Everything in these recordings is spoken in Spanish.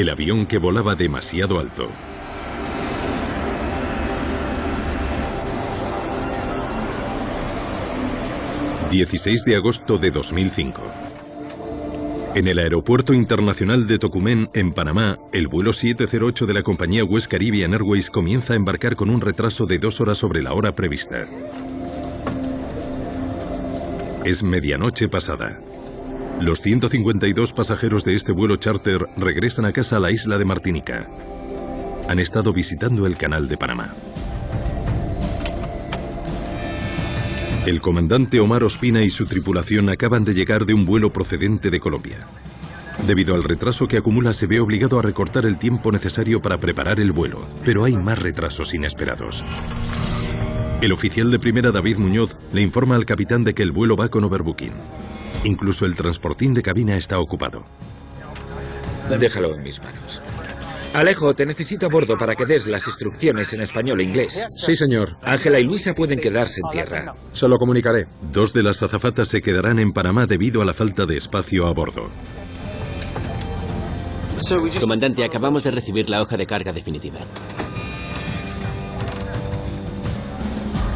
El avión que volaba demasiado alto. ...16 de agosto de 2005... En el Aeropuerto Internacional de Tocumen, en Panamá, el vuelo 708 de la compañía West Caribbean Airways comienza a embarcar con un retraso de 2 horas sobre la hora prevista. Es medianoche pasada. Los 152 pasajeros de este vuelo charter regresan a casa a la isla de Martinica. Han estado visitando el Canal de Panamá. El comandante Omar Ospina y su tripulación acaban de llegar de un vuelo procedente de Colombia. Debido al retraso que acumula, se ve obligado a recortar el tiempo necesario para preparar el vuelo, pero hay más retrasos inesperados. El oficial de primera, David Muñoz, le informa al capitán de que el vuelo va con overbooking. Incluso el transportín de cabina está ocupado. Déjalo en mis manos. Alejo, te necesito a bordo para que des las instrucciones en español e inglés. Sí, señor. Ángela y Luisa pueden quedarse en tierra. Se lo comunicaré. 2 de las azafatas se quedarán en Panamá debido a la falta de espacio a bordo. Comandante, acabamos de recibir la hoja de carga definitiva.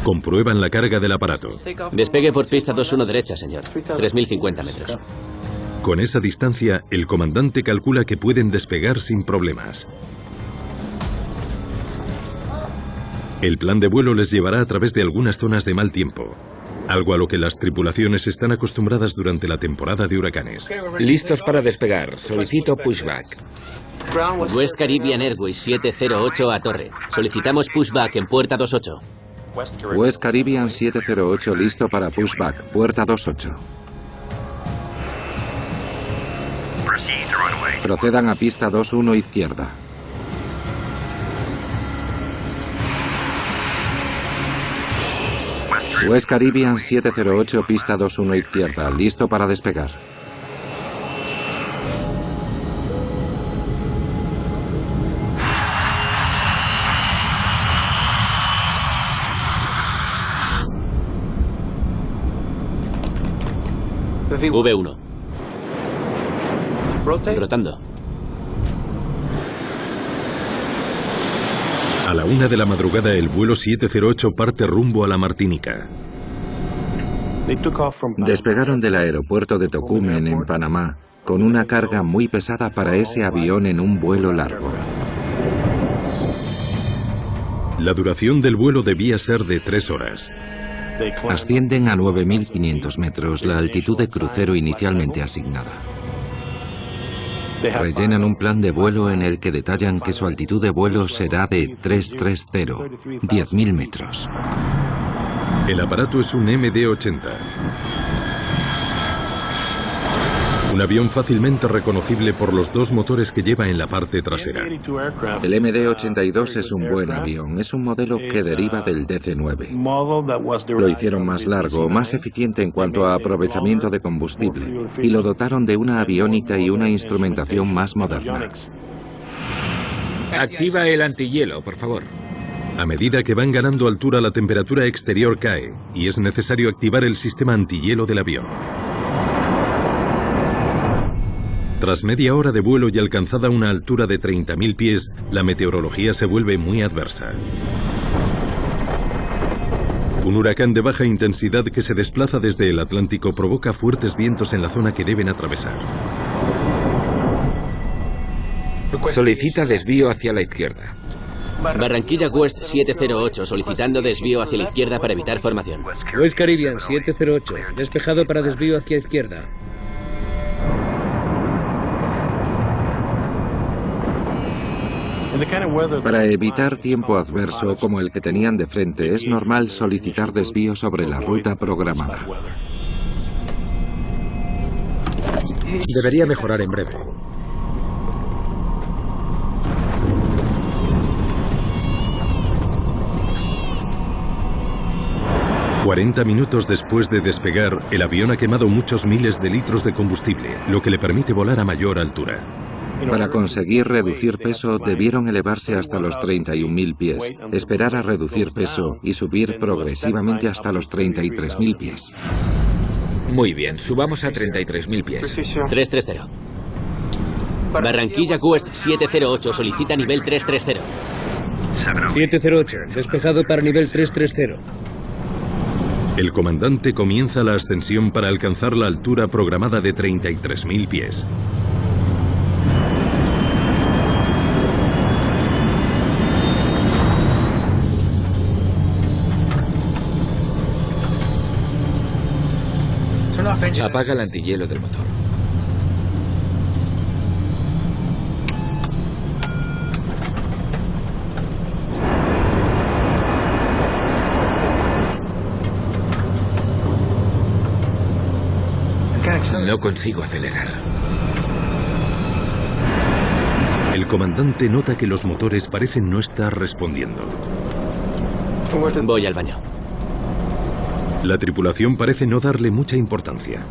Comprueban la carga del aparato. Despegue por pista 21 derecha, señor. 3.050 metros. Con esa distancia, el comandante calcula que pueden despegar sin problemas. El plan de vuelo les llevará a través de algunas zonas de mal tiempo, algo a lo que las tripulaciones están acostumbradas durante la temporada de huracanes. Listos para despegar. Solicito pushback. West Caribbean Airways 708 a torre. Solicitamos pushback en puerta 28. West Caribbean 708 listo para pushback, puerta 28. Procedan a pista 21 izquierda. West Caribbean 708 pista 21 izquierda, listo para despegar. V1. Rotando. A la 1 de la madrugada, el vuelo 708 parte rumbo a la Martinica. Despegaron del aeropuerto de Tocumen, en Panamá, con una carga muy pesada para ese avión en un vuelo largo. La duración del vuelo debía ser de 3 horas. Ascienden a 9.500 metros, la altitud de crucero inicialmente asignada. Rellenan un plan de vuelo en el que detallan que su altitud de vuelo será de 330, 10.000 metros. El aparato es un MD-80. Un avión fácilmente reconocible por los 2 motores que lleva en la parte trasera. El MD-82 es un buen avión, es un modelo que deriva del DC-9. Lo hicieron más largo, más eficiente en cuanto a aprovechamiento de combustible, y lo dotaron de una aviónica y una instrumentación más moderna. Activa el antihielo, por favor. A medida que van ganando altura, la temperatura exterior cae, y es necesario activar el sistema antihielo del avión. Tras media hora de vuelo y alcanzada una altura de 30.000 pies, la meteorología se vuelve muy adversa. Un huracán de baja intensidad que se desplaza desde el Atlántico provoca fuertes vientos en la zona que deben atravesar. Solicita desvío hacia la izquierda. Barranquilla West 708, solicitando desvío hacia la izquierda para evitar formación. West Caribbean 708, despejado para desvío hacia izquierda. Para evitar tiempo adverso como el que tenían de frente, es normal solicitar desvío sobre la ruta programada. Debería mejorar en breve. «40 minutos después de despegar, el avión ha quemado muchos miles de litros de combustible, lo que le permite volar a mayor altura. Para conseguir reducir peso, debieron elevarse hasta los 31.000 pies, esperar a reducir peso y subir progresivamente hasta los 33.000 pies. Muy bien, subamos a 33.000 pies. 330. Barranquilla West 708, solicita nivel 330. 708, despejado para nivel 330. El comandante comienza la ascensión para alcanzar la altura programada de 33.000 pies. Apaga el antihielo del motor. No consigo acelerar. El comandante nota que los motores parecen no estar respondiendo. Voy al baño. La tripulación parece no darle mucha importancia.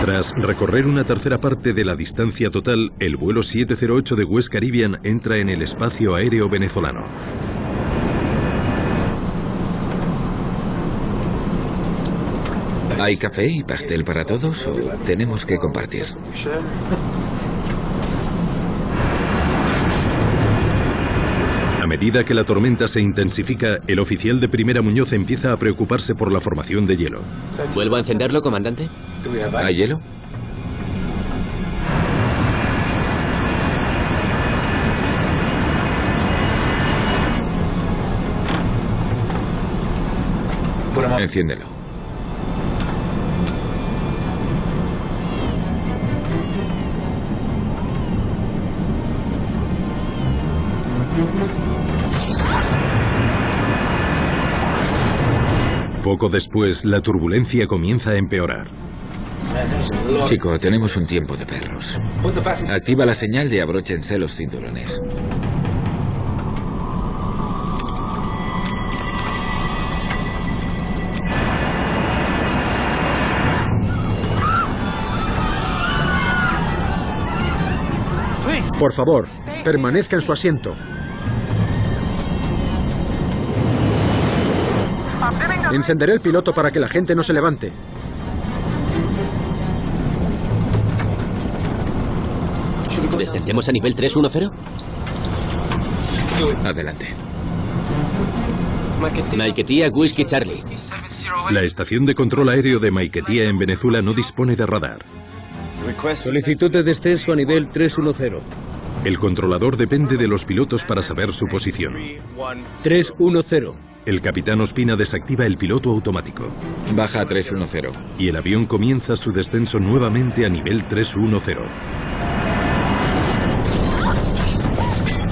Tras recorrer una tercera parte de la distancia total, el vuelo 708 de West Caribbean entra en el espacio aéreo venezolano. ¿Hay café y pastel para todos o tenemos que compartir? A medida que la tormenta se intensifica, el oficial de primera Muñoz empieza a preocuparse por la formación de hielo. ¿Vuelvo a encenderlo, comandante? ¿Hay hielo? Enciéndelo. Poco después, la turbulencia comienza a empeorar. Chico, tenemos un tiempo de perros. Activa la señal de abróchense los cinturones. Por favor, permanezca en su asiento. Encenderé el piloto para que la gente no se levante. ¿Descendemos a nivel 310? Adelante. Maiquetía Whiskey Charlie. La estación de control aéreo de Maiquetía en Venezuela no dispone de radar. Solicitud de descenso a nivel 310. El controlador depende de los pilotos para saber su posición. 310. El capitán Ospina desactiva el piloto automático. Baja a 310. Y el avión comienza su descenso nuevamente a nivel 310.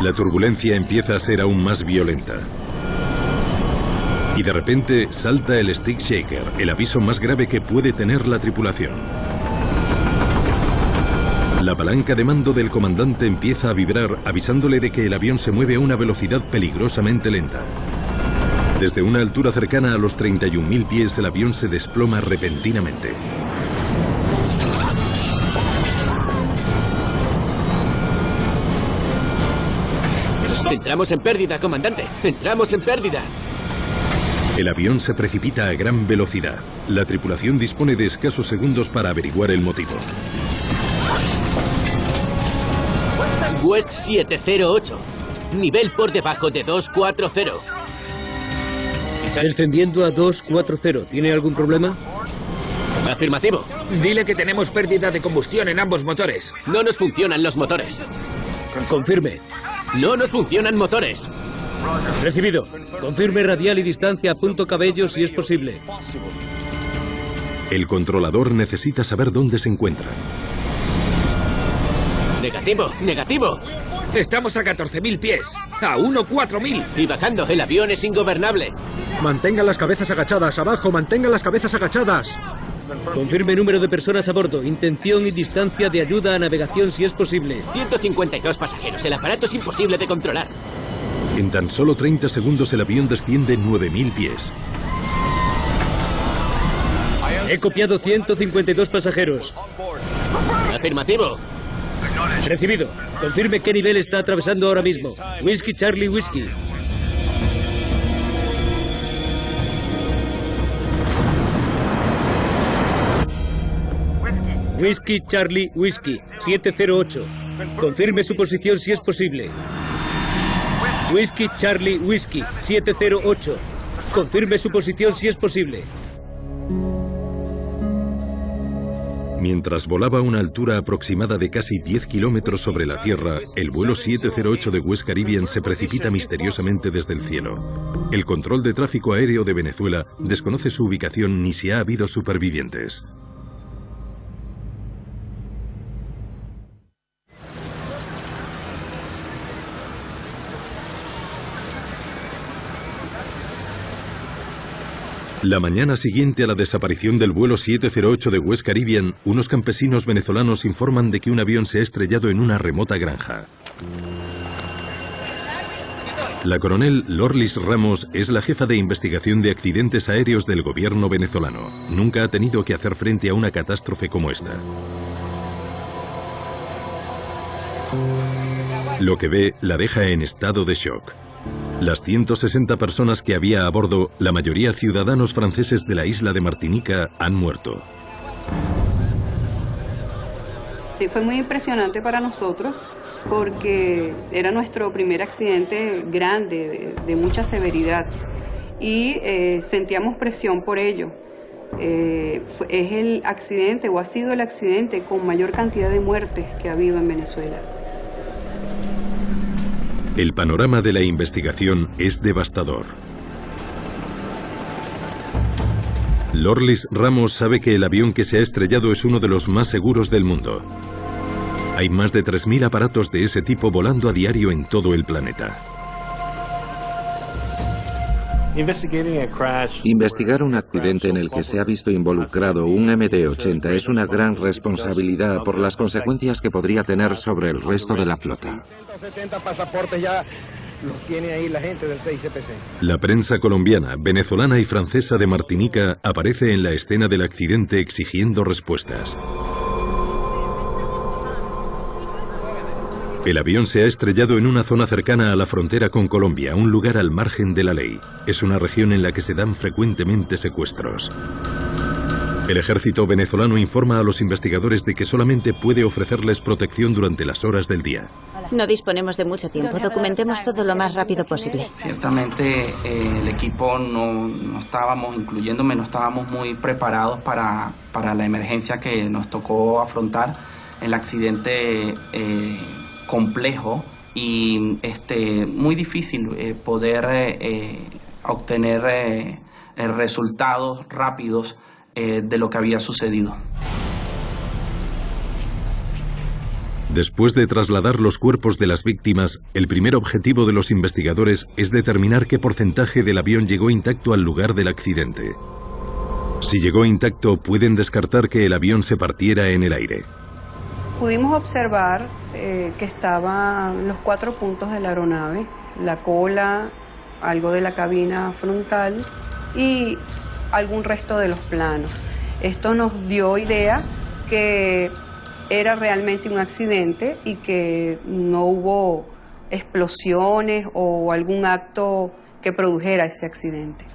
La turbulencia empieza a ser aún más violenta. Y de repente salta el stick shaker, el aviso más grave que puede tener la tripulación. La palanca de mando del comandante empieza a vibrar, avisándole de que el avión se mueve a una velocidad peligrosamente lenta. Desde una altura cercana a los 31.000 pies, el avión se desploma repentinamente. Entramos en pérdida, comandante. Entramos en pérdida. El avión se precipita a gran velocidad. La tripulación dispone de escasos segundos para averiguar el motivo. West 708. Nivel por debajo de 240. Descendiendo a 240. ¿Tiene algún problema? Afirmativo. Dile que tenemos pérdida de combustión en ambos motores. No nos funcionan los motores. Confirme. No nos funcionan motores. Recibido. Confirme radial y distancia a punto cabello si es posible. El controlador necesita saber dónde se encuentra. Negativo, negativo. Estamos a 14.000 pies. A 4.000. Y bajando, el avión es ingobernable. Mantengan las cabezas agachadas. Abajo, mantengan las cabezas agachadas. Confirme número de personas a bordo. Intención y distancia de ayuda a navegación si es posible. 152 pasajeros. El aparato es imposible de controlar. En tan solo 30 segundos el avión desciende 9.000 pies. He copiado 152 pasajeros. Afirmativo. Recibido. Confirme qué nivel está atravesando ahora mismo. Whiskey Charlie Whiskey. Whiskey Charlie Whiskey 708. Confirme su posición si es posible. Whiskey Charlie Whiskey 708. Confirme su posición si es posible. Mientras volaba a una altura aproximada de casi 10 kilómetros sobre la Tierra, el vuelo 708 de West Caribbean se precipita misteriosamente desde el cielo. El control de tráfico aéreo de Venezuela desconoce su ubicación ni si ha habido supervivientes. La mañana siguiente a la desaparición del vuelo 708 de West Caribbean, unos campesinos venezolanos informan de que un avión se ha estrellado en una remota granja. La coronel Lorlis Ramos es la jefa de investigación de accidentes aéreos del gobierno venezolano. Nunca ha tenido que hacer frente a una catástrofe como esta. Lo que ve la deja en estado de shock. Las 160 personas que había a bordo, la mayoría ciudadanos franceses de la isla de Martinica, han muerto. Sí, fue muy impresionante para nosotros porque era nuestro primer accidente grande, de mucha severidad, y sentíamos presión por ello. Es el accidente, o ha sido el accidente con mayor cantidad de muertes que ha habido en Venezuela. El panorama de la investigación es devastador. Lorlis Ramos sabe que el avión que se ha estrellado es uno de los más seguros del mundo. Hay más de 3.000 aparatos de ese tipo volando a diario en todo el planeta. Investigar un accidente en el que se ha visto involucrado un MD-80 es una gran responsabilidad por las consecuencias que podría tener sobre el resto de la flota. 170 pasaportes ya los tiene ahí la gente del 6CPC. La prensa colombiana, venezolana y francesa de Martinica aparece en la escena del accidente exigiendo respuestas. El avión se ha estrellado en una zona cercana a la frontera con Colombia, un lugar al margen de la ley. Es una región en la que se dan frecuentemente secuestros. El ejército venezolano informa a los investigadores de que solamente puede ofrecerles protección durante las horas del día. No disponemos de mucho tiempo. Documentemos todo lo más rápido posible. Ciertamente el equipo no estábamos, incluyéndome, no estábamos muy preparados para la emergencia que nos tocó afrontar. El accidente complejo y muy difícil poder obtener resultados rápidos de lo que había sucedido. Después de trasladar los cuerpos de las víctimas, el primer objetivo de los investigadores es determinar qué porcentaje del avión llegó intacto al lugar del accidente. Si llegó intacto, pueden descartar que el avión se partiera en el aire. Pudimos observar que estaban los 4 puntos de la aeronave, la cola, algo de la cabina frontal y algún resto de los planos. Esto nos dio idea que era realmente un accidente y que no hubo explosiones o algún acto que produjera ese accidente.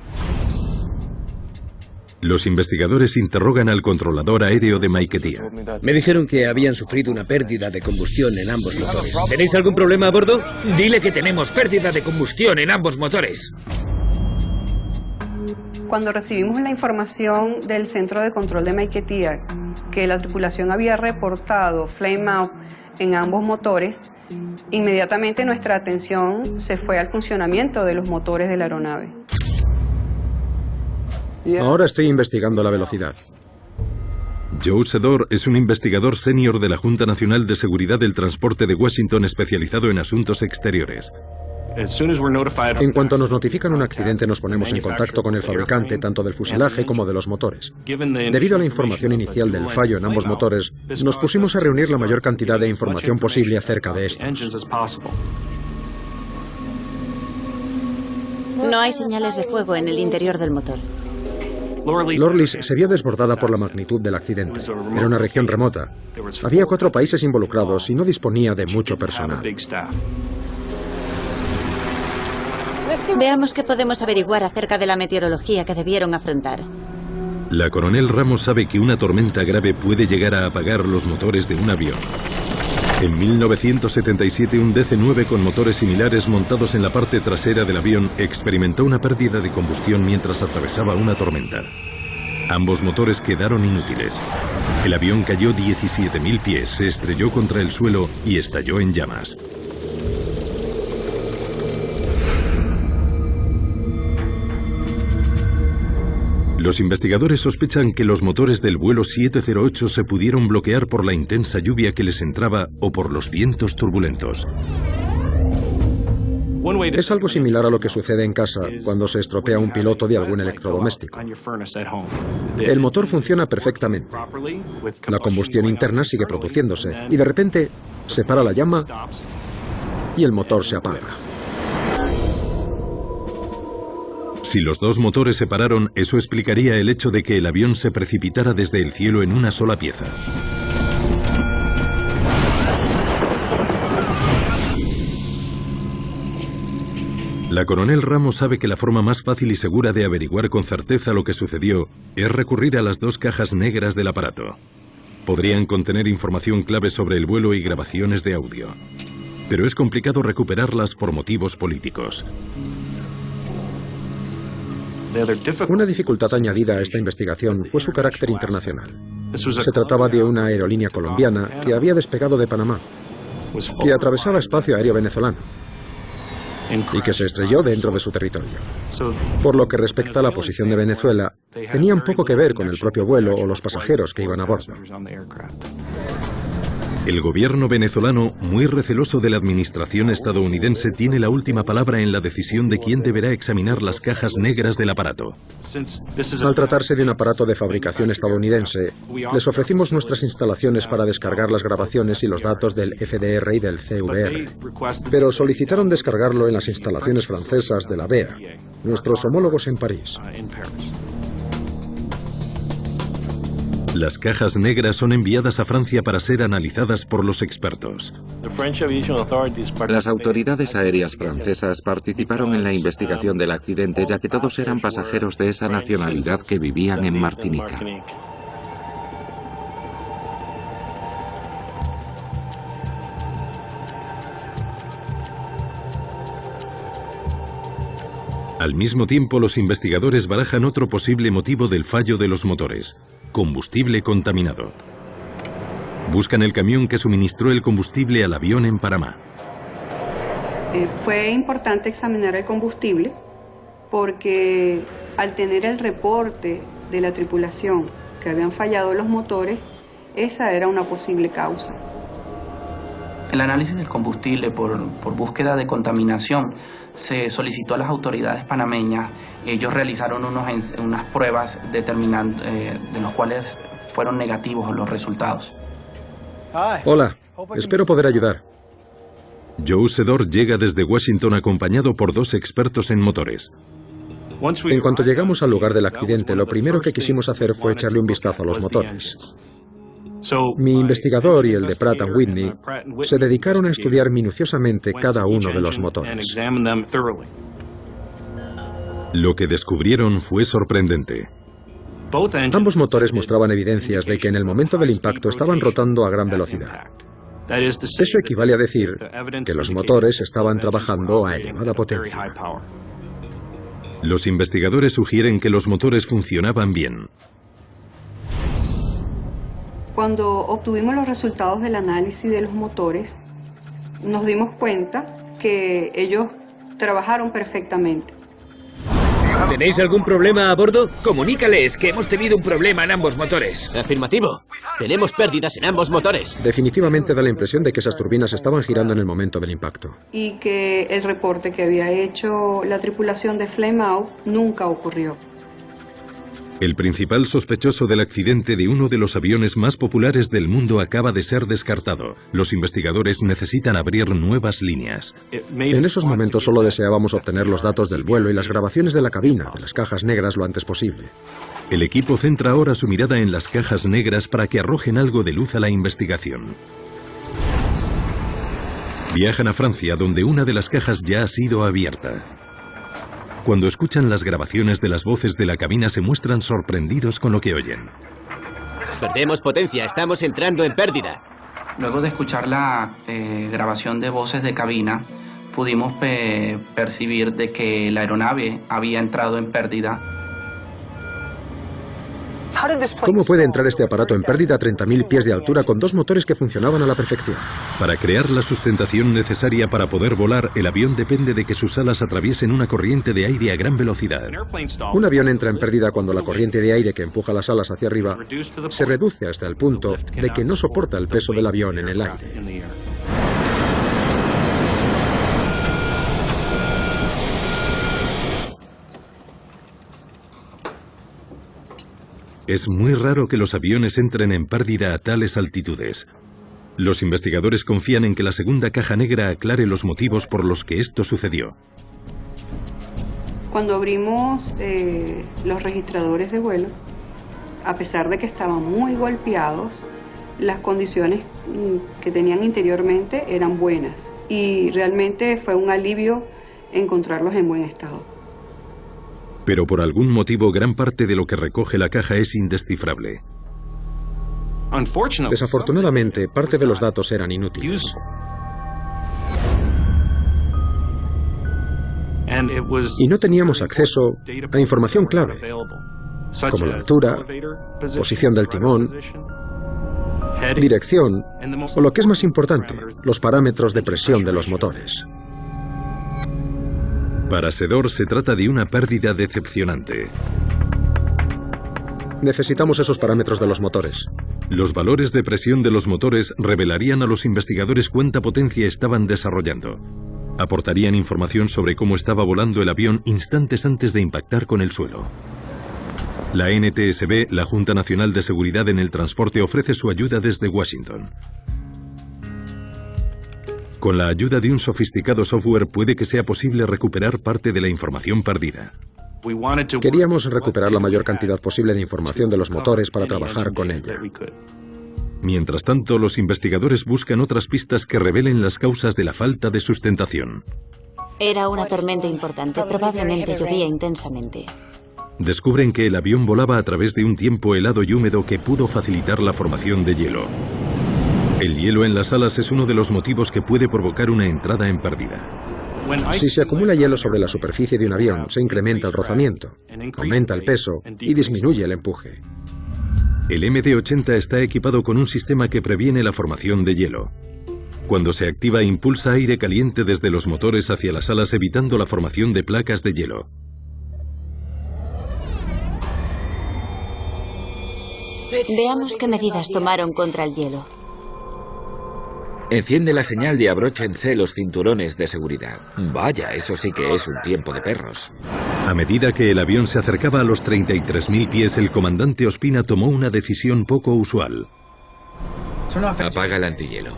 Los investigadores interrogan al controlador aéreo de Maiquetía. Me dijeron que habían sufrido una pérdida de combustión en ambos motores. ¿Tenéis algún problema a bordo? Dile que tenemos pérdida de combustión en ambos motores. Cuando recibimos la información del centro de control de Maiquetía que la tripulación había reportado flame out en ambos motores, inmediatamente nuestra atención se fue al funcionamiento de los motores de la aeronave. Ahora estoy investigando la velocidad. Joe Sedor es un investigador senior de la Junta Nacional de Seguridad del Transporte de Washington especializado en asuntos exteriores. En cuanto nos notifican un accidente, nos ponemos en contacto con el fabricante tanto del fuselaje como de los motores. Debido a la información inicial del fallo en ambos motores, nos pusimos a reunir la mayor cantidad de información posible acerca de esto. No hay señales de fuego en el interior del motor. Lorlis se vio desbordada por la magnitud del accidente. Era una región remota. Había 4 países involucrados y no disponía de mucho personal. Veamos qué podemos averiguar acerca de la meteorología que debieron afrontar. La coronel Ramos sabe que una tormenta grave puede llegar a apagar los motores de un avión. En 1977, un DC-9 con motores similares montados en la parte trasera del avión experimentó una pérdida de combustión mientras atravesaba una tormenta. Ambos motores quedaron inútiles. El avión cayó 17.000 pies, se estrelló contra el suelo y estalló en llamas. Los investigadores sospechan que los motores del vuelo 708 se pudieron bloquear por la intensa lluvia que les entraba o por los vientos turbulentos. Es algo similar a lo que sucede en casa cuando se estropea un piloto de algún electrodoméstico. El motor funciona perfectamente. La combustión interna sigue produciéndose y de repente se para la llama y el motor se apaga. Si los dos motores se pararon, eso explicaría el hecho de que el avión se precipitara desde el cielo en una sola pieza. La coronel Ramos sabe que la forma más fácil y segura de averiguar con certeza lo que sucedió es recurrir a las dos cajas negras del aparato. Podrían contener información clave sobre el vuelo y grabaciones de audio. Pero es complicado recuperarlas por motivos políticos. Una dificultad añadida a esta investigación fue su carácter internacional. Se trataba de una aerolínea colombiana que había despegado de Panamá, que atravesaba espacio aéreo venezolano y que se estrelló dentro de su territorio. Por lo que respecta a la posición de Venezuela, tenían poco que ver con el propio vuelo o los pasajeros que iban a bordo. El gobierno venezolano, muy receloso de la administración estadounidense, tiene la última palabra en la decisión de quién deberá examinar las cajas negras del aparato. Al tratarse de un aparato de fabricación estadounidense, les ofrecimos nuestras instalaciones para descargar las grabaciones y los datos del FDR y del CVR, pero solicitaron descargarlo en las instalaciones francesas de la BEA, nuestros homólogos en París. Las cajas negras son enviadas a Francia para ser analizadas por los expertos. Las autoridades aéreas francesas participaron en la investigación del accidente, ya que todos eran pasajeros de esa nacionalidad que vivían en Martinica. Al mismo tiempo, los investigadores barajan otro posible motivo del fallo de los motores: combustible contaminado. Buscan el camión que suministró el combustible al avión en Panamá. Fue importante examinar el combustible porque al tener el reporte de la tripulación que habían fallado los motores, esa era una posible causa. El análisis del combustible por búsqueda de contaminación se solicitó a las autoridades panameñas. Ellos realizaron unas pruebas determinando, de los cuales fueron negativos los resultados. Hola, espero poder ayudar. Joe Sedor llega desde Washington acompañado por dos expertos en motores. En cuanto llegamos al lugar del accidente, lo primero que quisimos hacer fue echarle un vistazo a los motores. Mi investigador y el de Pratt & Whitney se dedicaron a estudiar minuciosamente cada uno de los motores. Lo que descubrieron fue sorprendente. Ambos motores mostraban evidencias de que en el momento del impacto estaban rotando a gran velocidad. Eso equivale a decir que los motores estaban trabajando a elevada potencia. Los investigadores sugieren que los motores funcionaban bien. Cuando obtuvimos los resultados del análisis de los motores, nos dimos cuenta que ellos trabajaron perfectamente. ¿Tenéis algún problema a bordo? Comunícales que hemos tenido un problema en ambos motores. Afirmativo. Tenemos pérdidas en ambos motores. Definitivamente da la impresión de que esas turbinas estaban girando en el momento del impacto. Y que el reporte que había hecho la tripulación de Flame Out nunca ocurrió. El principal sospechoso del accidente de uno de los aviones más populares del mundo acaba de ser descartado. Los investigadores necesitan abrir nuevas líneas. En esos momentos solo deseábamos obtener los datos del vuelo y las grabaciones de la cabina, de las cajas negras, lo antes posible. El equipo centra ahora su mirada en las cajas negras para que arrojen algo de luz a la investigación. Viajan a Francia, donde una de las cajas ya ha sido abierta. Cuando escuchan las grabaciones de las voces de la cabina se muestran sorprendidos con lo que oyen. Perdemos potencia, estamos entrando en pérdida. Luego de escuchar la grabación de voces de cabina, pudimos percibir de que la aeronave había entrado en pérdida. ¿Cómo puede entrar este aparato en pérdida a 30.000 pies de altura con dos motores que funcionaban a la perfección? Para crear la sustentación necesaria para poder volar, el avión depende de que sus alas atraviesen una corriente de aire a gran velocidad. Un avión entra en pérdida cuando la corriente de aire que empuja las alas hacia arriba se reduce hasta el punto de que no soporta el peso del avión en el aire. Es muy raro que los aviones entren en pérdida a tales altitudes. Los investigadores confían en que la segunda caja negra aclare los motivos por los que esto sucedió. Cuando abrimos los registradores de vuelo, a pesar de que estaban muy golpeados, las condiciones que tenían interiormente eran buenas y realmente fue un alivio encontrarlos en buen estado. Pero por algún motivo gran parte de lo que recoge la caja es indescifrable. Desafortunadamente, parte de los datos eran inútiles. Y no teníamos acceso a información clave, como la altura, posición del timón, dirección, o lo que es más importante, los parámetros de presión de los motores. Para Sedor se trata de una pérdida decepcionante. Necesitamos esos parámetros de los motores. Los valores de presión de los motores revelarían a los investigadores cuánta potencia estaban desarrollando. Aportarían información sobre cómo estaba volando el avión instantes antes de impactar con el suelo. La NTSB, la Junta Nacional de Seguridad en el Transporte, ofrece su ayuda desde Washington. Con la ayuda de un sofisticado software puede que sea posible recuperar parte de la información perdida. Queríamos recuperar la mayor cantidad posible de información de los motores para trabajar con ella. Mientras tanto, los investigadores buscan otras pistas que revelen las causas de la falta de sustentación. Era una tormenta importante, probablemente llovía intensamente. Descubren que el avión volaba a través de un tiempo helado y húmedo que pudo facilitar la formación de hielo. El hielo en las alas es uno de los motivos que puede provocar una entrada en pérdida. Si se acumula hielo sobre la superficie de un avión, se incrementa el rozamiento, aumenta el peso y disminuye el empuje. El MD-80 está equipado con un sistema que previene la formación de hielo. Cuando se activa, impulsa aire caliente desde los motores hacia las alas, evitando la formación de placas de hielo. Veamos qué medidas tomaron contra el hielo. Enciende la señal y abróchense los cinturones de seguridad. Vaya, eso sí que es un tiempo de perros. A medida que el avión se acercaba a los 33.000 pies, el comandante Ospina tomó una decisión poco usual. Apaga el antihielo.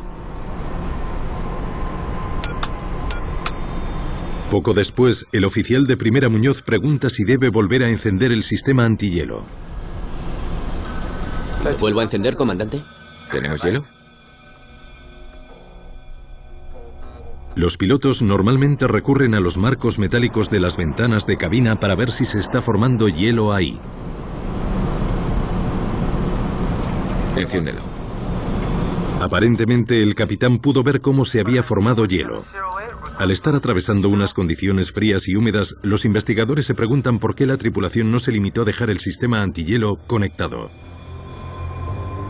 Poco después, el oficial de primera Muñoz pregunta si debe volver a encender el sistema antihielo. ¿Vuelvo a encender, comandante? ¿Tenemos hielo? Los pilotos normalmente recurren a los marcos metálicos de las ventanas de cabina para ver si se está formando hielo ahí. Enciéndelo. Aparentemente, el capitán pudo ver cómo se había formado hielo. Al estar atravesando unas condiciones frías y húmedas, los investigadores se preguntan por qué la tripulación no se limitó a dejar el sistema antihielo conectado.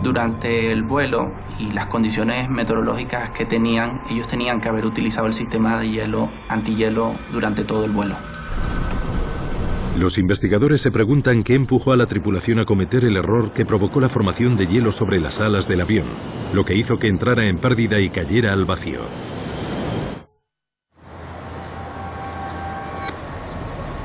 Durante el vuelo y las condiciones meteorológicas que tenían, ellos tenían que haber utilizado el sistema de hielo, antihielo durante todo el vuelo. Los investigadores se preguntan qué empujó a la tripulación a cometer el error que provocó la formación de hielo sobre las alas del avión, lo que hizo que entrara en pérdida y cayera al vacío.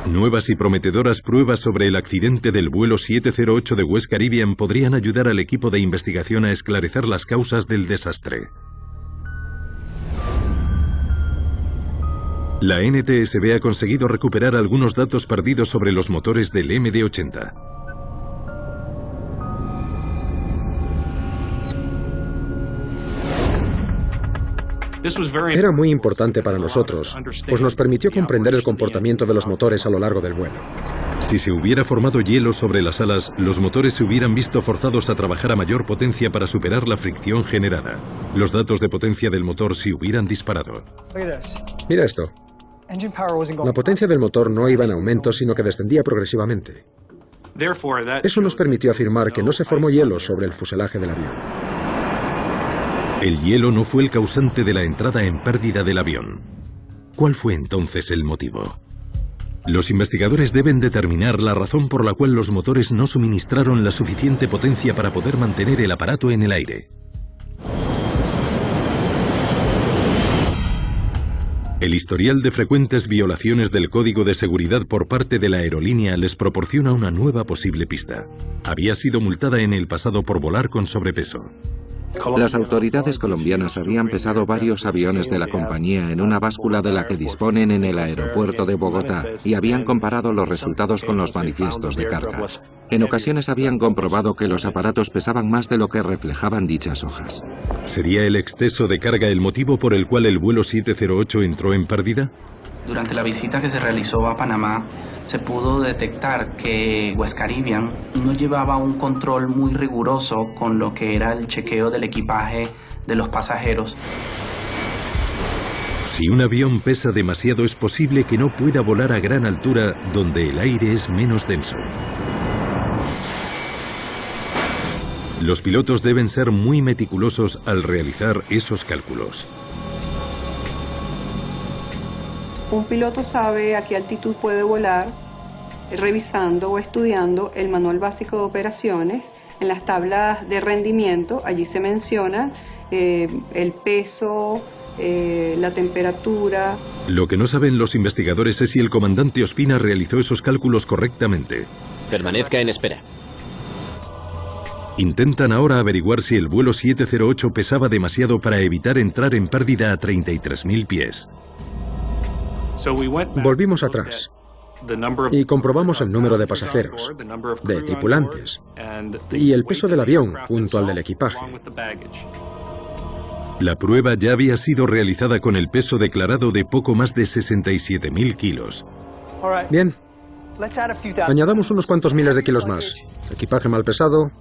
Nuevas y prometedoras pruebas sobre el accidente del vuelo 708 de West Caribbean podrían ayudar al equipo de investigación a esclarecer las causas del desastre. La NTSB ha conseguido recuperar algunos datos perdidos sobre los motores del MD-80. Era muy importante para nosotros, pues nos permitió comprender el comportamiento de los motores a lo largo del vuelo. Si se hubiera formado hielo sobre las alas, los motores se hubieran visto forzados a trabajar a mayor potencia para superar la fricción generada. Los datos de potencia del motor se hubieran disparado. Mira esto. La potencia del motor no iba en aumento, sino que descendía progresivamente. Eso nos permitió afirmar que no se formó hielo sobre el fuselaje del avión. El hielo no fue el causante de la entrada en pérdida del avión. ¿Cuál fue entonces el motivo? Los investigadores deben determinar la razón por la cual los motores no suministraron la suficiente potencia para poder mantener el aparato en el aire. El historial de frecuentes violaciones del código de seguridad por parte de la aerolínea les proporciona una nueva posible pista. Había sido multada en el pasado por volar con sobrepeso. Las autoridades colombianas habían pesado varios aviones de la compañía en una báscula de la que disponen en el aeropuerto de Bogotá y habían comparado los resultados con los manifiestos de carga. En ocasiones habían comprobado que los aparatos pesaban más de lo que reflejaban dichas hojas. ¿Sería el exceso de carga el motivo por el cual el vuelo 708 entró en pérdida? Durante la visita que se realizó a Panamá, se pudo detectar que West Caribbean no llevaba un control muy riguroso con lo que era el chequeo del equipaje de los pasajeros. Si un avión pesa demasiado, es posible que no pueda volar a gran altura donde el aire es menos denso. Los pilotos deben ser muy meticulosos al realizar esos cálculos. Un piloto sabe a qué altitud puede volar revisando o estudiando el manual básico de operaciones. En las tablas de rendimiento, allí se menciona el peso, la temperatura. Lo que no saben los investigadores es si el comandante Ospina realizó esos cálculos correctamente. Permanezca en espera. Intentan ahora averiguar si el vuelo 708 pesaba demasiado para evitar entrar en pérdida a 33.000 pies. Volvimos atrás y comprobamos el número de pasajeros, de tripulantes y el peso del avión junto al del equipaje. La prueba ya había sido realizada con el peso declarado de poco más de 67.000 kilos. Bien, añadamos unos cuantos miles de kilos más. Equipaje mal pesado,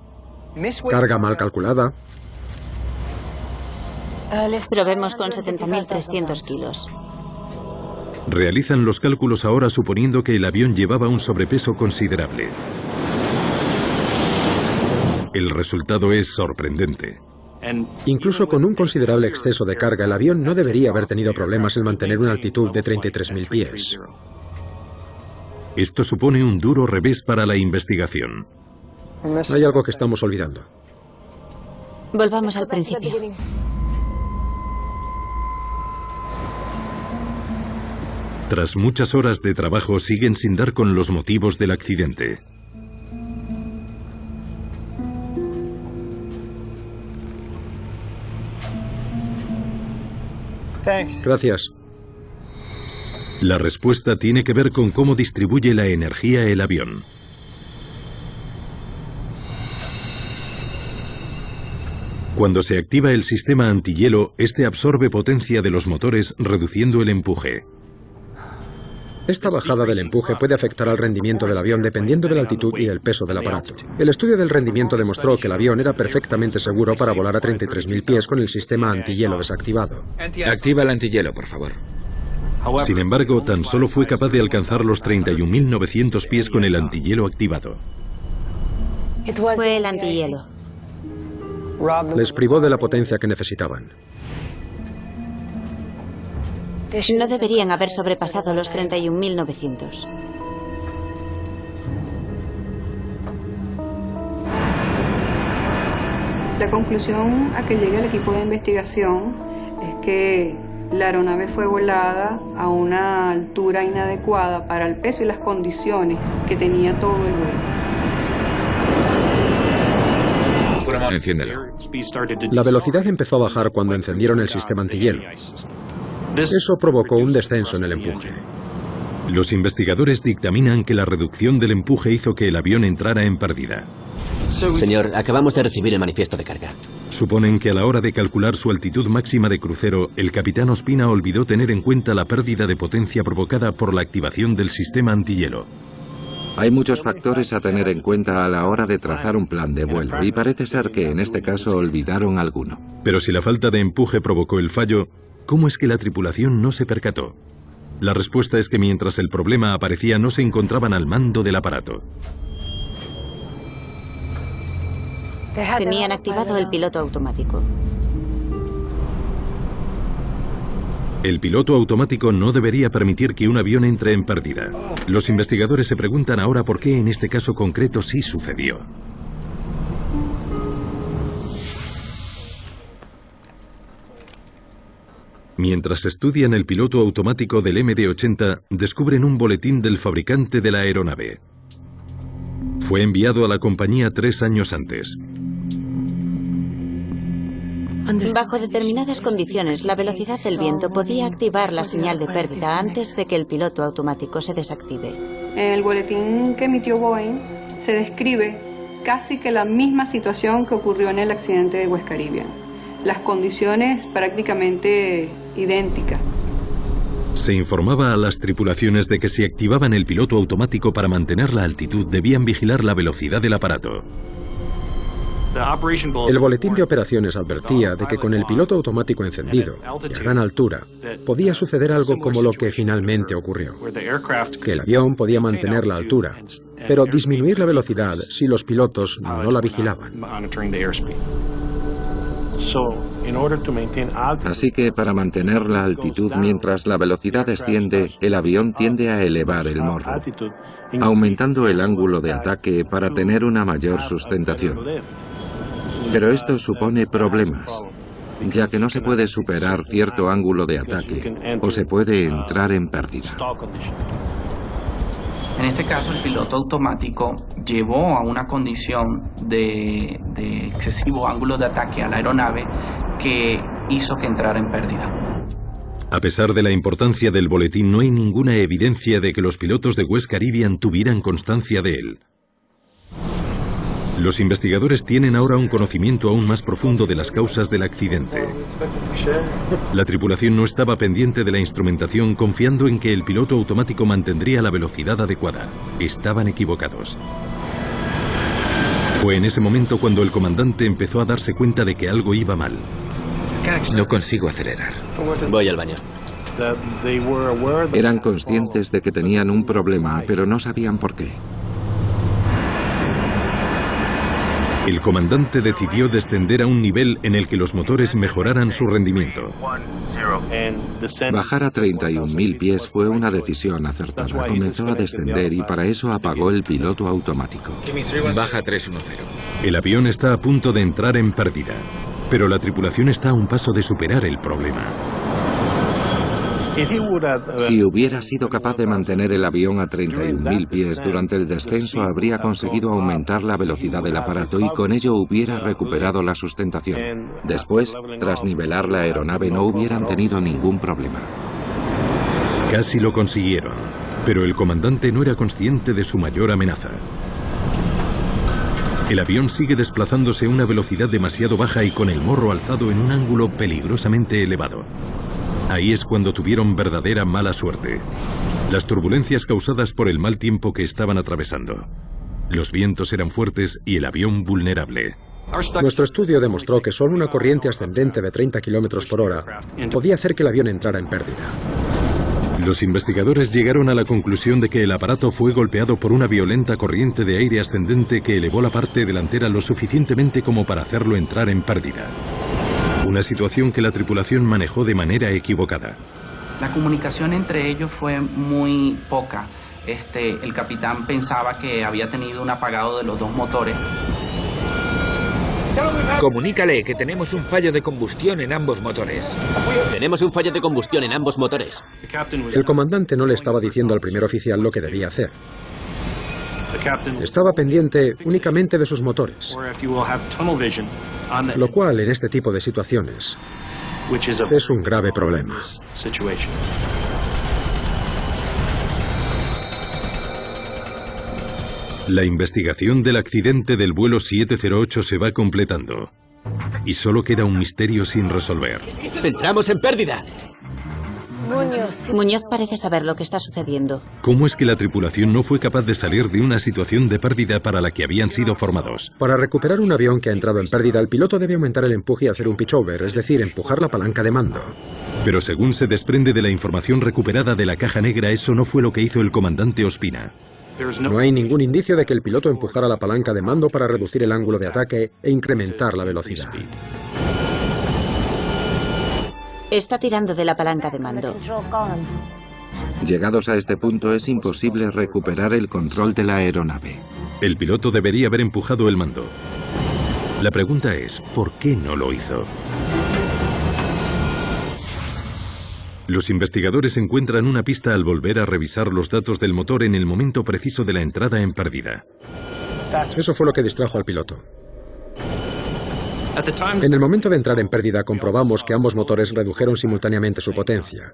carga mal calculada. Probemos con 70.300 kilos. Realizan los cálculos ahora suponiendo que el avión llevaba un sobrepeso considerable. El resultado es sorprendente. Incluso con un considerable exceso de carga, el avión no debería haber tenido problemas en mantener una altitud de 33.000 pies. Esto supone un duro revés para la investigación. Hay algo que estamos olvidando. Volvamos al principio. Tras muchas horas de trabajo, siguen sin dar con los motivos del accidente. Gracias. La respuesta tiene que ver con cómo distribuye la energía el avión. Cuando se activa el sistema antihielo, este absorbe potencia de los motores, reduciendo el empuje. Esta bajada del empuje puede afectar al rendimiento del avión dependiendo de la altitud y el peso del aparato. El estudio del rendimiento demostró que el avión era perfectamente seguro para volar a 33.000 pies con el sistema antihielo desactivado. Activa el antihielo, por favor. Sin embargo, tan solo fue capaz de alcanzar los 31.900 pies con el antihielo activado. Fue el antihielo. Les privó de la potencia que necesitaban. No deberían haber sobrepasado los 31.900. La conclusión a que llega el equipo de investigación es que la aeronave fue volada a una altura inadecuada para el peso y las condiciones que tenía todo el vuelo. Enciéndelo. La velocidad empezó a bajar cuando encendieron el sistema antihielo. Eso provocó un descenso en el empuje. Los investigadores dictaminan que la reducción del empuje hizo que el avión entrara en pérdida. Señor, acabamos de recibir el manifiesto de carga. Suponen que a la hora de calcular su altitud máxima de crucero, el capitán Ospina olvidó tener en cuenta la pérdida de potencia provocada por la activación del sistema antihielo. Hay muchos factores a tener en cuenta a la hora de trazar un plan de vuelo, y parece ser que en este caso olvidaron alguno. Pero si la falta de empuje provocó el fallo, ¿cómo es que la tripulación no se percató? La respuesta es que mientras el problema aparecía no se encontraban al mando del aparato. Tenían activado el piloto automático. El piloto automático no debería permitir que un avión entre en pérdida. Los investigadores se preguntan ahora por qué en este caso concreto sí sucedió. Mientras estudian el piloto automático del MD-80, descubren un boletín del fabricante de la aeronave. Fue enviado a la compañía 3 años antes. Bajo determinadas condiciones, la velocidad del viento podía activar la señal de pérdida antes de que el piloto automático se desactive. En el boletín que emitió Boeing se describe casi que la misma situación que ocurrió en el accidente de West Caribbean. Las condiciones prácticamente idénticas. Se informaba a las tripulaciones de que si activaban el piloto automático para mantener la altitud, debían vigilar la velocidad del aparato. El boletín de operaciones advertía de que con el piloto automático encendido y a gran altura podía suceder algo como lo que finalmente ocurrió, que el avión podía mantener la altura, pero disminuir la velocidad si los pilotos no la vigilaban. Así que para mantener la altitud mientras la velocidad desciende, el avión tiende a elevar el morro, aumentando el ángulo de ataque para tener una mayor sustentación. Pero esto supone problemas, ya que no se puede superar cierto ángulo de ataque o se puede entrar en pérdida. En este caso, el piloto automático llevó a una condición de excesivo ángulo de ataque a la aeronave que hizo que entrara en pérdida. A pesar de la importancia del boletín, no hay ninguna evidencia de que los pilotos de West Caribbean tuvieran constancia de él. Los investigadores tienen ahora un conocimiento aún más profundo de las causas del accidente. La tripulación no estaba pendiente de la instrumentación, confiando en que el piloto automático mantendría la velocidad adecuada. Estaban equivocados. Fue en ese momento cuando el comandante empezó a darse cuenta de que algo iba mal. No consigo acelerar. Voy al baño. Eran conscientes de que tenían un problema, pero no sabían por qué. El comandante decidió descender a un nivel en el que los motores mejoraran su rendimiento. Bajar a 31.000 pies fue una decisión acertada. Comenzó a descender y para eso apagó el piloto automático. Baja 310. El avión está a punto de entrar en pérdida, pero la tripulación está a un paso de superar el problema. Si hubiera sido capaz de mantener el avión a 31.000 pies durante el descenso, habría conseguido aumentar la velocidad del aparato y con ello hubiera recuperado la sustentación. Después, tras nivelar la aeronave, no hubieran tenido ningún problema. Casi lo consiguieron, pero el comandante no era consciente de su mayor amenaza. El avión sigue desplazándose a una velocidad demasiado baja y con el morro alzado en un ángulo peligrosamente elevado. Ahí es cuando tuvieron verdadera mala suerte. Las turbulencias causadas por el mal tiempo que estaban atravesando. Los vientos eran fuertes y el avión vulnerable. Nuestro estudio demostró que solo una corriente ascendente de 30 km por hora podía hacer que el avión entrara en pérdida. Los investigadores llegaron a la conclusión de que el aparato fue golpeado por una violenta corriente de aire ascendente que elevó la parte delantera lo suficientemente como para hacerlo entrar en pérdida. Una situación que la tripulación manejó de manera equivocada. La comunicación entre ellos fue muy poca. El capitán pensaba que había tenido un apagado de los dos motores. Comunícale que tenemos un fallo de combustión en ambos motores. Tenemos un fallo de combustión en ambos motores. El comandante no le estaba diciendo al primer oficial lo que debía hacer. Estaba pendiente únicamente de sus motores, lo cual en este tipo de situaciones es un grave problema. La investigación del accidente del vuelo 708 se va completando. Y solo queda un misterio sin resolver. ¡Entramos en pérdida! Muñoz parece saber lo que está sucediendo. ¿Cómo es que la tripulación no fue capaz de salir de una situación de pérdida para la que habían sido formados? Para recuperar un avión que ha entrado en pérdida, el piloto debe aumentar el empuje y hacer un pitchover, es decir, empujar la palanca de mando. Pero según se desprende de la información recuperada de la caja negra, eso no fue lo que hizo el comandante Ospina. No hay ningún indicio de que el piloto empujara la palanca de mando para reducir el ángulo de ataque e incrementar la velocidad. Está tirando de la palanca de mando. Llegados a este punto es imposible recuperar el control de la aeronave. El piloto debería haber empujado el mando. La pregunta es, ¿por qué no lo hizo? Los investigadores encuentran una pista al volver a revisar los datos del motor en el momento preciso de la entrada en pérdida. Eso fue lo que distrajo al piloto. En el momento de entrar en pérdida comprobamos que ambos motores redujeron simultáneamente su potencia.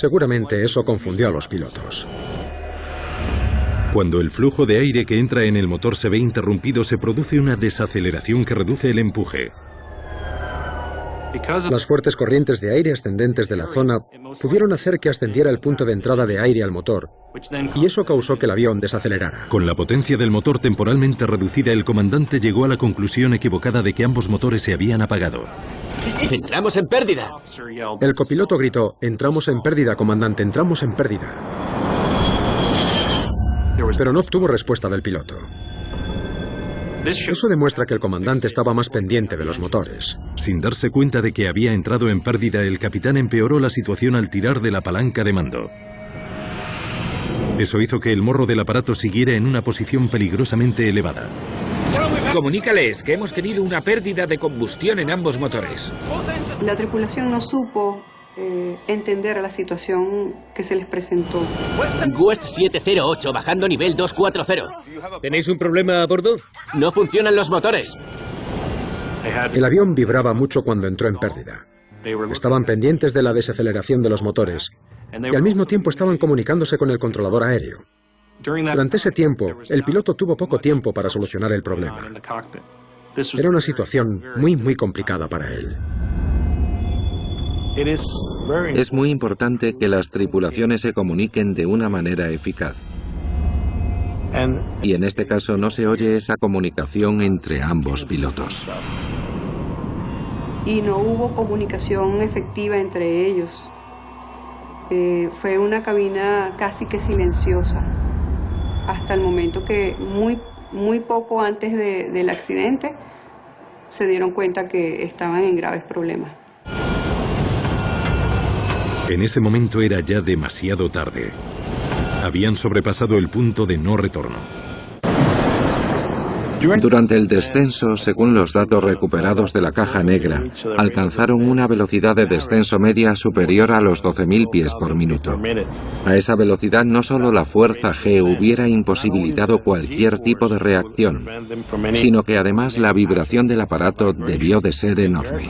Seguramente eso confundió a los pilotos. Cuando el flujo de aire que entra en el motor se ve interrumpido, se produce una desaceleración que reduce el empuje. Las fuertes corrientes de aire ascendentes de la zona pudieron hacer que ascendiera el punto de entrada de aire al motor, y eso causó que el avión desacelerara. Con la potencia del motor temporalmente reducida, el comandante llegó a la conclusión equivocada de que ambos motores se habían apagado. ¡Entramos en pérdida! El copiloto gritó: «Entramos en pérdida, comandante, entramos en pérdida». Pero no obtuvo respuesta del piloto. Eso demuestra que el comandante estaba más pendiente de los motores. Sin darse cuenta de que había entrado en pérdida, el capitán empeoró la situación al tirar de la palanca de mando. Eso hizo que el morro del aparato siguiera en una posición peligrosamente elevada. Comunícales que hemos tenido una pérdida de combustión en ambos motores. La tripulación no supo entender la situación que se les presentó. West 708, bajando nivel 240. ¿Tenéis un problema a bordo? No funcionan los motores. El avión vibraba mucho cuando entró en pérdida. Estaban pendientes de la desaceleración de los motores y al mismo tiempo estaban comunicándose con el controlador aéreo. Durante ese tiempo, el piloto tuvo poco tiempo para solucionar el problema. Era una situación muy complicada para él. Es muy importante que las tripulaciones se comuniquen de una manera eficaz. Y en este caso no se oye esa comunicación entre ambos pilotos. Y no hubo comunicación efectiva entre ellos. Fue una cabina casi que silenciosa. Hasta el momento que muy poco antes del accidente se dieron cuenta que estaban en graves problemas. En ese momento era ya demasiado tarde. Habían sobrepasado el punto de no retorno. Durante el descenso, según los datos recuperados de la caja negra, alcanzaron una velocidad de descenso media superior a los 12.000 pies por minuto. A esa velocidad no solo la fuerza G hubiera imposibilitado cualquier tipo de reacción, sino que además la vibración del aparato debió de ser enorme.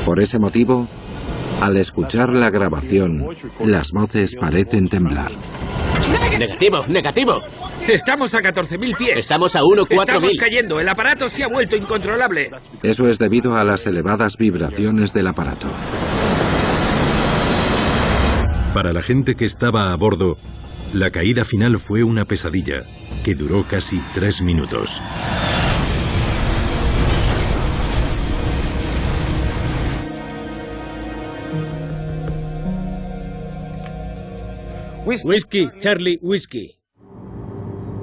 Por ese motivo, al escuchar la grabación, las voces parecen temblar. Negativo, negativo. Estamos a 14.000 pies. Estamos a 1.4000. Estamos cayendo. El aparato se ha vuelto incontrolable. Eso es debido a las elevadas vibraciones del aparato. Para la gente que estaba a bordo, la caída final fue una pesadilla que duró casi 3 minutos. Whisky, Charlie, whisky.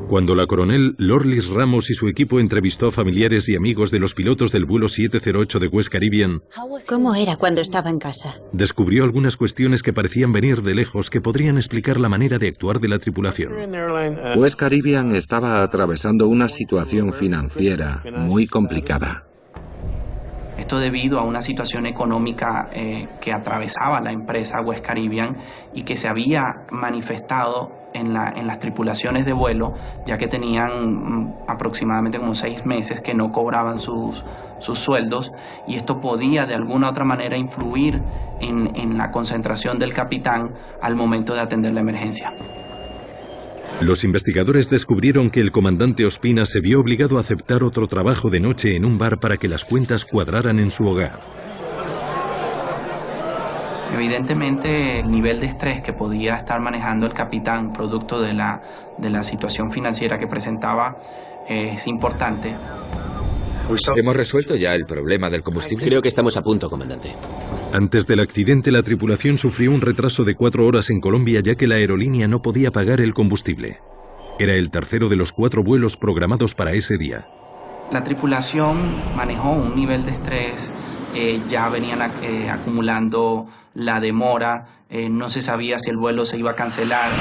Cuando la coronel Lorlis Ramos y su equipo entrevistó a familiares y amigos de los pilotos del vuelo 708 de West Caribbean, ¿cómo era cuando estaba en casa? Descubrió algunas cuestiones que parecían venir de lejos que podrían explicar la manera de actuar de la tripulación. West Caribbean estaba atravesando una situación financiera muy complicada. Esto debido a una situación económica que atravesaba la empresa West Caribbean y que se había manifestado en las tripulaciones de vuelo, ya que tenían aproximadamente como 6 meses que no cobraban sus sueldos, y esto podía de alguna u otra manera influir en la concentración del capitán al momento de atender la emergencia. Los investigadores descubrieron que el comandante Ospina se vio obligado a aceptar otro trabajo de noche en un bar para que las cuentas cuadraran en su hogar. Evidentemente, el nivel de estrés que podía estar manejando el capitán, producto de la situación financiera que presentaba, es importante. ¿Hemos resuelto ya el problema del combustible? Creo que estamos a punto, comandante. Antes del accidente, la tripulación sufrió un retraso de 4 horas en Colombia, ya que la aerolínea no podía pagar el combustible. Era el tercero de los 4 vuelos programados para ese día. La tripulación manejó un nivel de estrés, ya venían acumulando la demora, no se sabía si el vuelo se iba a cancelar.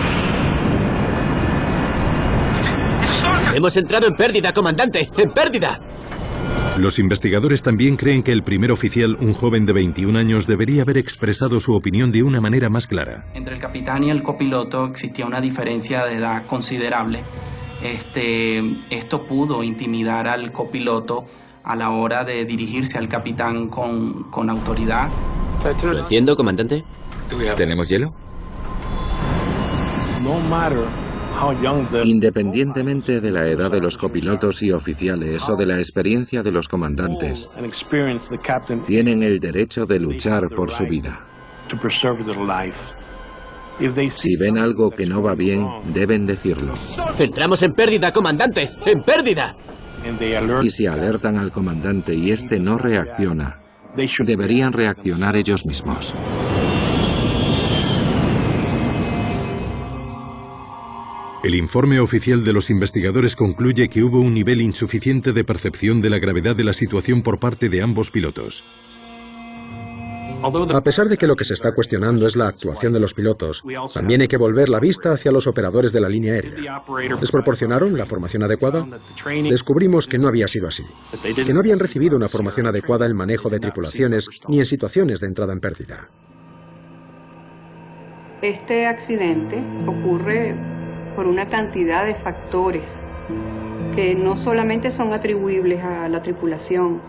Hemos entrado en pérdida, comandante, en pérdida. Los investigadores también creen que el primer oficial, un joven de 21 años, debería haber expresado su opinión de una manera más clara. Entre el capitán y el copiloto existía una diferencia de edad considerable. Esto pudo intimidar al copiloto a la hora de dirigirse al capitán con autoridad. ¿Lo entiendo, comandante? ¿Tenemos hielo? Independientemente de la edad de los copilotos y oficiales o de la experiencia de los comandantes, tienen el derecho de luchar por su vida. Si ven algo que no va bien, deben decirlo. Entramos en pérdida, comandante, en pérdida. Y si alertan al comandante y este no reacciona, deberían reaccionar ellos mismos. El informe oficial de los investigadores concluye que hubo un nivel insuficiente de percepción de la gravedad de la situación por parte de ambos pilotos. A pesar de que lo que se está cuestionando es la actuación de los pilotos, también hay que volver la vista hacia los operadores de la línea aérea. ¿Les proporcionaron la formación adecuada? Descubrimos que no había sido así, que no habían recibido una formación adecuada en manejo de tripulaciones ni en situaciones de entrada en pérdida. Este accidente ocurre por una cantidad de factores que no solamente son atribuibles a la tripulación.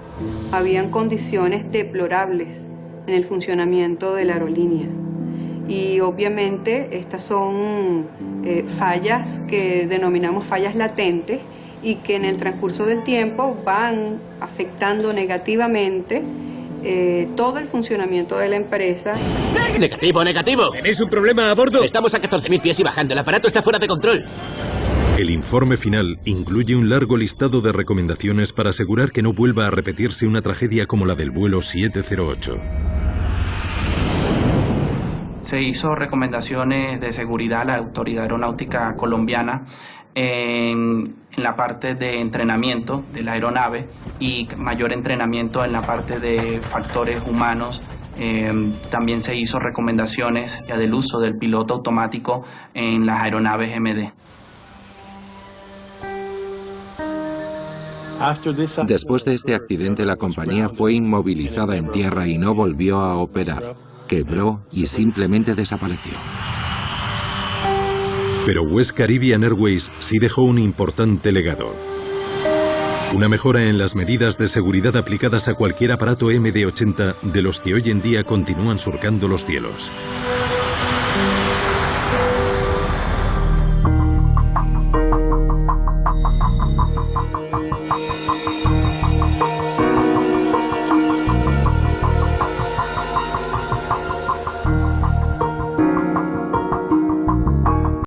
Habían condiciones deplorables en el funcionamiento de la aerolínea. Y obviamente estas son fallas que denominamos fallas latentes y que en el transcurso del tiempo van afectando negativamente todo el funcionamiento de la empresa. Negativo, negativo. ¿Tenéis un problema a bordo? Estamos a 14.000 pies y bajando. El aparato está fuera de control. El informe final incluye un largo listado de recomendaciones para asegurar que no vuelva a repetirse una tragedia como la del vuelo 708. Se hizo recomendaciones de seguridad a la Autoridad Aeronáutica Colombiana en la parte de entrenamiento de la aeronave y mayor entrenamiento en la parte de factores humanos. También se hizo recomendaciones ya del uso del piloto automático en las aeronaves MD. Después de este accidente, la compañía fue inmovilizada en tierra y no volvió a operar. Quebró y simplemente desapareció. Pero West Caribbean Airways sí dejó un importante legado. Una mejora en las medidas de seguridad aplicadas a cualquier aparato MD-80 de los que hoy en día continúan surcando los cielos.